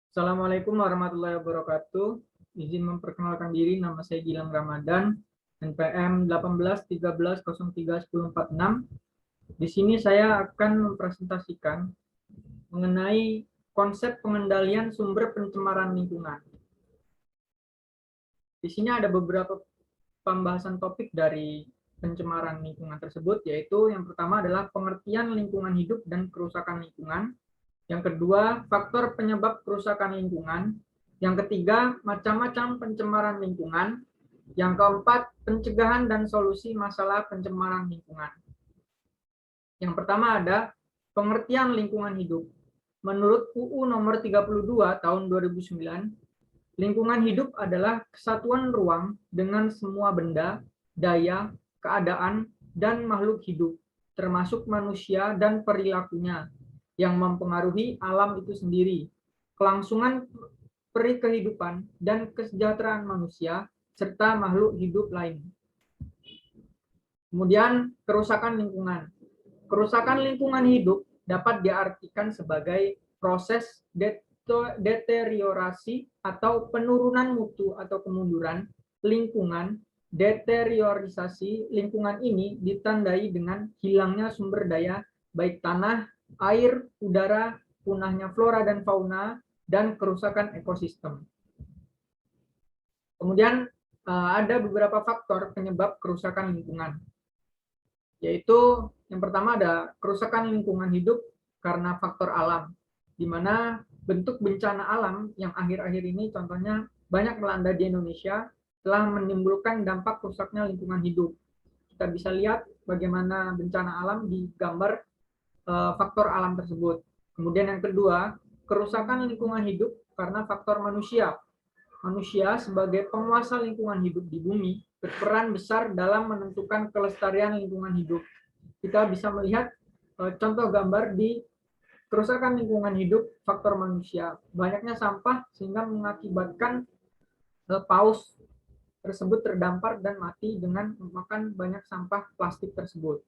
Assalamualaikum warahmatullahi wabarakatuh. Izin memperkenalkan diri, nama saya Gilang Ramadan, NPM 1813031046. Di sini saya akan mempresentasikan mengenai konsep pengendalian sumber pencemaran lingkungan. Di sini ada beberapa pembahasan topik dari pencemaran lingkungan tersebut, yaitu yang pertama adalah pengertian lingkungan hidup dan kerusakan lingkungan. Yang kedua, faktor penyebab kerusakan lingkungan. Yang ketiga, macam-macam pencemaran lingkungan. Yang keempat, pencegahan dan solusi masalah pencemaran lingkungan. Yang pertama ada pengertian lingkungan hidup. Menurut UU nomor 32 tahun 2009, lingkungan hidup adalah kesatuan ruang dengan semua benda, daya, keadaan, dan makhluk hidup, termasuk manusia dan perilakunya, yang mempengaruhi alam itu sendiri, kelangsungan kehidupan dan kesejahteraan manusia, serta makhluk hidup lain. Kemudian, kerusakan lingkungan. Kerusakan lingkungan hidup dapat diartikan sebagai proses deteriorasi atau penurunan mutu atau kemunduran lingkungan. Deteriorisasi lingkungan ini ditandai dengan hilangnya sumber daya baik tanah, air, udara, punahnya flora dan fauna, dan kerusakan ekosistem. Kemudian ada beberapa faktor penyebab kerusakan lingkungan, yaitu yang pertama ada kerusakan lingkungan hidup karena faktor alam, di mana bentuk bencana alam yang akhir-akhir ini contohnya banyak melanda di Indonesia telah menimbulkan dampak rusaknya lingkungan hidup. Kita bisa lihat bagaimana bencana alam di gambar faktor alam tersebut. Kemudian yang kedua, kerusakan lingkungan hidup karena faktor manusia. Manusia sebagai penguasa lingkungan hidup di bumi berperan besar dalam menentukan kelestarian lingkungan hidup. Kita bisa melihat contoh gambar di kerusakan lingkungan hidup faktor manusia. Banyaknya sampah sehingga mengakibatkan paus tersebut terdampar dan mati dengan memakan banyak sampah plastik tersebut.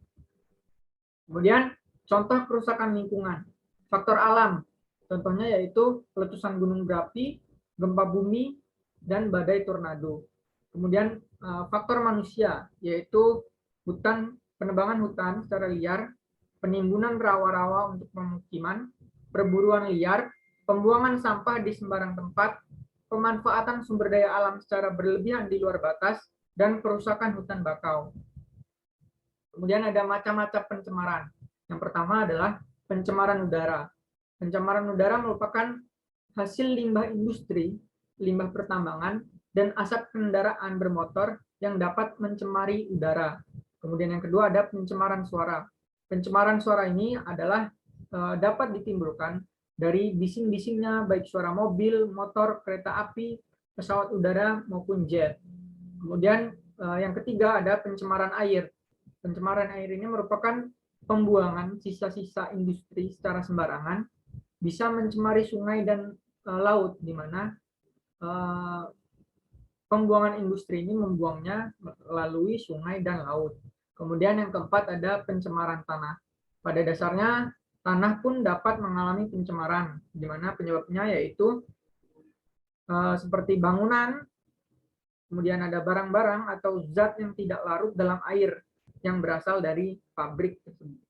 Kemudian contoh kerusakan lingkungan, faktor alam, contohnya yaitu letusan gunung berapi, gempa bumi, dan badai tornado. Kemudian faktor manusia, yaitu penebangan hutan secara liar, penimbunan rawa-rawa untuk pemukiman, perburuan liar, pembuangan sampah di sembarang tempat, pemanfaatan sumber daya alam secara berlebihan di luar batas, dan kerusakan hutan bakau. Kemudian ada macam-macam pencemaran. Yang pertama adalah pencemaran udara. Pencemaran udara merupakan hasil limbah industri, limbah pertambangan, dan asap kendaraan bermotor yang dapat mencemari udara. Kemudian yang kedua ada pencemaran suara. Pencemaran suara ini adalah dapat ditimbulkan dari bising-bisingnya baik suara mobil, motor, kereta api, pesawat udara maupun jet. Kemudian yang ketiga ada pencemaran air. Pencemaran air ini merupakan pembuangan sisa-sisa industri secara sembarangan, bisa mencemari sungai dan laut, di mana pembuangan industri ini membuangnya melalui sungai dan laut. Kemudian yang keempat ada pencemaran tanah. Pada dasarnya tanah pun dapat mengalami pencemaran, di mana penyebabnya yaitu seperti bangunan, kemudian ada barang-barang atau zat yang tidak larut dalam air yang berasal dari pabrik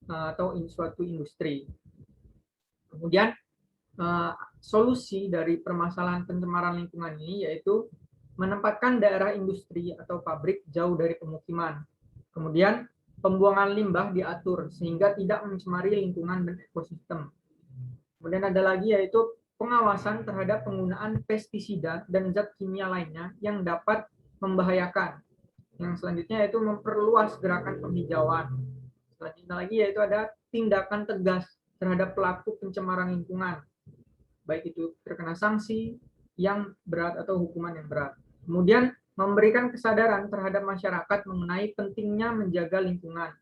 atau suatu industri. Kemudian solusi dari permasalahan pencemaran lingkungan ini yaitu menempatkan daerah industri atau pabrik jauh dari pemukiman. Kemudian pembuangan limbah diatur sehingga tidak mencemari lingkungan dan ekosistem. Kemudian ada lagi yaitu pengawasan terhadap penggunaan pestisida dan zat kimia lainnya yang dapat membahayakan. Yang selanjutnya yaitu memperluas gerakan penghijauan. Selanjutnya lagi yaitu ada tindakan tegas terhadap pelaku pencemaran lingkungan, baik itu terkena sanksi yang berat atau hukuman yang berat. Kemudian memberikan kesadaran terhadap masyarakat mengenai pentingnya menjaga lingkungan.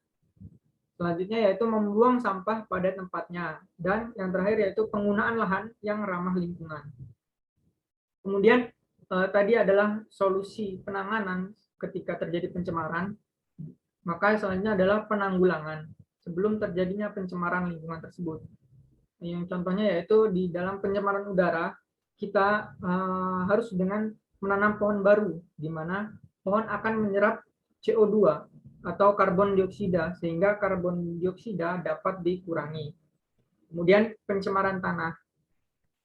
Selanjutnya yaitu membuang sampah pada tempatnya. Dan yang terakhir yaitu penggunaan lahan yang ramah lingkungan. Kemudian tadi adalah solusi penanganan ketika terjadi pencemaran. Maka selanjutnya adalah penanggulangan sebelum terjadinya pencemaran lingkungan tersebut. Yang contohnya yaitu di dalam pencemaran udara, kita harus dengan menanam pohon baru, di mana pohon akan menyerap CO2 atau karbon dioksida, sehingga karbon dioksida dapat dikurangi. Kemudian pencemaran tanah,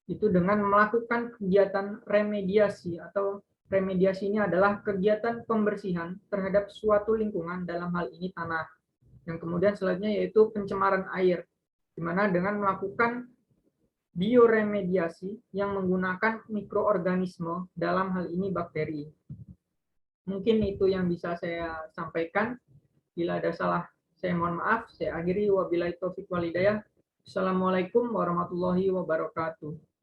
itu dengan melakukan kegiatan remediasi, atau remediasi ini adalah kegiatan pembersihan terhadap suatu lingkungan, dalam hal ini tanah. Yang kemudian selanjutnya yaitu pencemaran air, di mana dengan melakukan bioremediasi yang menggunakan mikroorganisme, dalam hal ini bakteri. Mungkin itu yang bisa saya sampaikan. Bila ada salah, saya mohon maaf. Saya akhiri, wabillahi taufiq wal hidayah. Assalamualaikum warahmatullahi wabarakatuh.